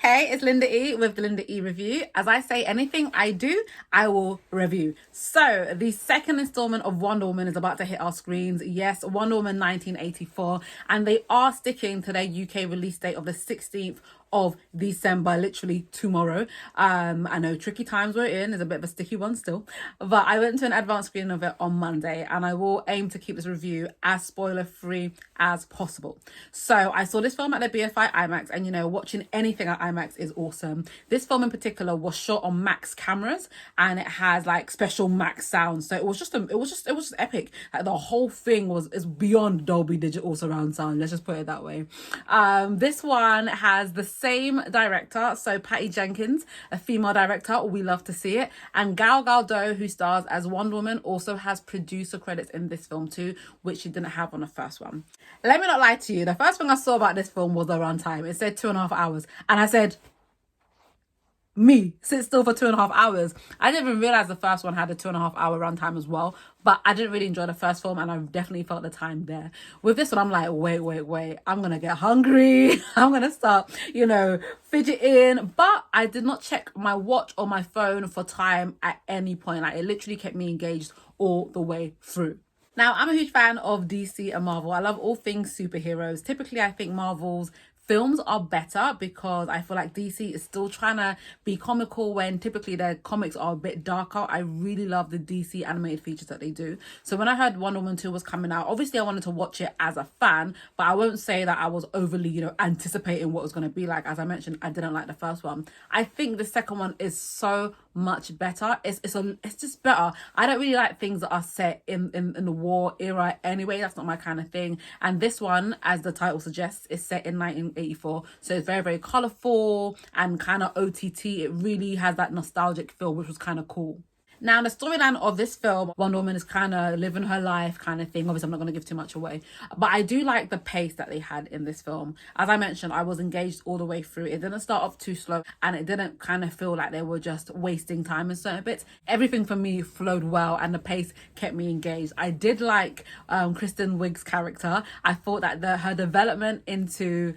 Hey, it's Linda E with the Linda E Review. As I say, anything I do, I will review. So, the second installment of Wonder Woman is about to hit our screens. Yes, Wonder Woman 1984. And they are sticking to their UK release date of the 16th of December, literally tomorrow. I know tricky times we're in is a bit of a sticky one still, but I went to an advanced screening of it on Monday and I will aim to keep this review as spoiler free as possible. So I saw this film at the BFI IMAX, and watching anything at IMAX is awesome. This film in particular was shot on Max cameras and it has like special Max sounds. So it was just epic. Like the whole thing is beyond Dolby Digital surround sound. Let's just put it that way. This one has the same director, so Patty Jenkins, a female director, we love to see it, and Gal Gadot, who stars as Wonder Woman, also has producer credits in this film too, which she didn't have on the first one. Let me not lie to you, the first thing I saw about this film was the runtime. It said 2.5 hours, and I said, sit still for 2.5 hours. I didn't even realize the first one had a 2.5 hour runtime as well, but I didn't really enjoy the first film and I definitely felt the time there. With this one, I'm like, wait, I'm gonna get hungry. I'm gonna start, fidgeting. But I did not check my watch or my phone for time at any point. Like, it literally kept me engaged all the way through. Now, I'm a huge fan of DC and Marvel. I love all things superheroes. Typically, I think Marvel's films are better because I feel like DC is still trying to be comical when typically their comics are a bit darker. I really love the DC animated features that they do. So when I heard Wonder Woman 2 was coming out, obviously I wanted to watch it as a fan, but I won't say that I was overly, anticipating what it was going to be like. As I mentioned, I didn't like the first one. I think the second one is so much better. It's just better. I don't really like things that are set in the war era anyway. That's not my kind of thing. And this one, as the title suggests, is set in 1984, so it's very, very colorful and kind of OTT. It really has that nostalgic feel, which was kind of cool. Now, the storyline of this film, Wonder Woman is kind of living her life kind of thing. Obviously, I'm not going to give too much away. But I do like the pace that they had in this film. As I mentioned, I was engaged all the way through. It didn't start off too slow and it didn't kind of feel like they were just wasting time in certain bits. Everything for me flowed well and the pace kept me engaged. I did like Kristen Wiig's character. I thought that her development into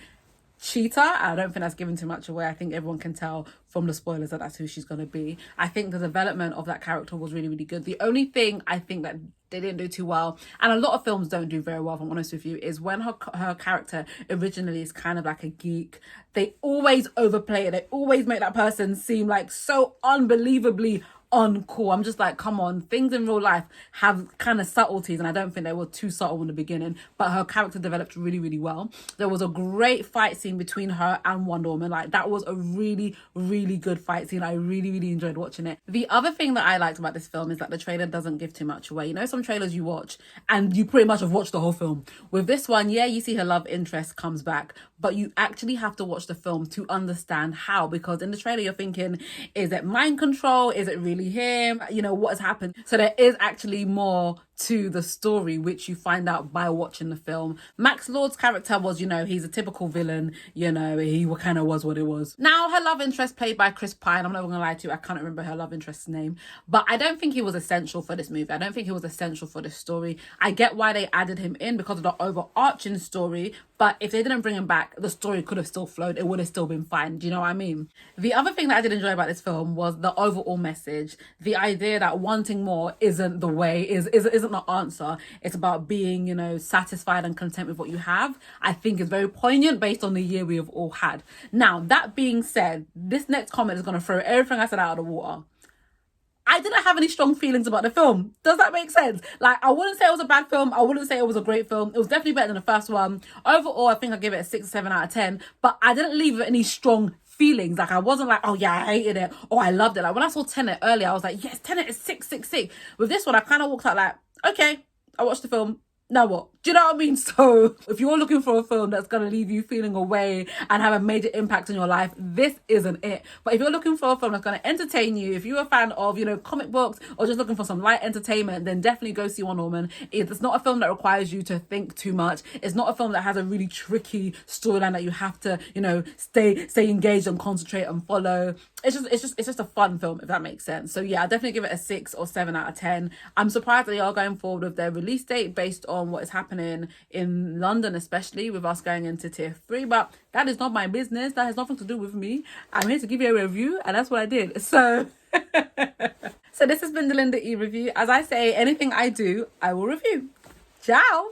Cheetah, I don't think that's given too much away. I think everyone can tell from the spoilers that that's who she's going to be. I think the development of that character was really, really good. The only thing I think that they didn't do too well, and a lot of films don't do very well, if I'm honest with you, is when her character originally is kind of like a geek. They always overplay it. They always make that person seem like so unbelievably uncool. I'm just like, come on, things in real life have kind of subtleties, and I don't think they were too subtle in the beginning, but her character developed really, really well. There was a great fight scene between her and Wonder Woman. Like, that was a really, really good fight scene. I really, really enjoyed watching it. The other thing that I liked about this film is that the trailer doesn't give too much away. Some trailers you watch and you pretty much have watched the whole film. With this one, yeah, you see her love interest comes back, but you actually have to watch the film to understand how, because in the trailer you're thinking, is it mind control? Is it really him? What has happened? So there is actually more to the story, which you find out by watching the film. Max Lord's character was, he's a typical villain, he kind of was what it was. Now, her love interest, played by Chris Pine, I'm not gonna lie to you, I can't remember her love interest's name, but I don't think he was essential for this movie. I don't think he was essential for this story. I get why they added him in because of the overarching story, but if they didn't bring him back, the story could have still flowed. It would have still been fine. Do you know what I mean? The other thing that I did enjoy about this film was the overall message. The idea that wanting more isn't the way, isn't the answer. It's about being, satisfied and content with what you have. I think is very poignant based on the year we have all had. Now, that being said, this next comment is going to throw everything I said out of the water. I didn't have any strong feelings about the film. Does that make sense? Like, I wouldn't say it was a bad film. I wouldn't say it was a great film. It was definitely better than the first one. Overall, I think I give it a 6 or 7 out of 10. But I didn't leave with any strong feelings. Like, I wasn't like, oh yeah, I hated it, or I loved it. Like, when I saw Tenet earlier, I was like, yes, Tenet is 666. With this one, I kind of walked out like, okay, I watched the film. Now what? Do you know what I mean? So if you're looking for a film that's going to leave you feeling away and have a major impact on your life, this isn't it. But if you're looking for a film that's going to entertain you, if you're a fan of, comic books, or just looking for some light entertainment, then definitely go see Wonder Woman. It's not a film that requires you to think too much. It's not a film that has a really tricky storyline that you have to, stay engaged and concentrate and follow. It's just a fun film, if that makes sense. So yeah, I definitely give it a 6 or 7 out of 10. I'm surprised that they are going forward with their release date based on what is happening happening in London, especially with us going into tier 3. But that is not my business. That has nothing to do with me. I'm here to give you a review, and that's what I did. So so this has been the Linda E review. As I say, anything I do, I will review. Ciao.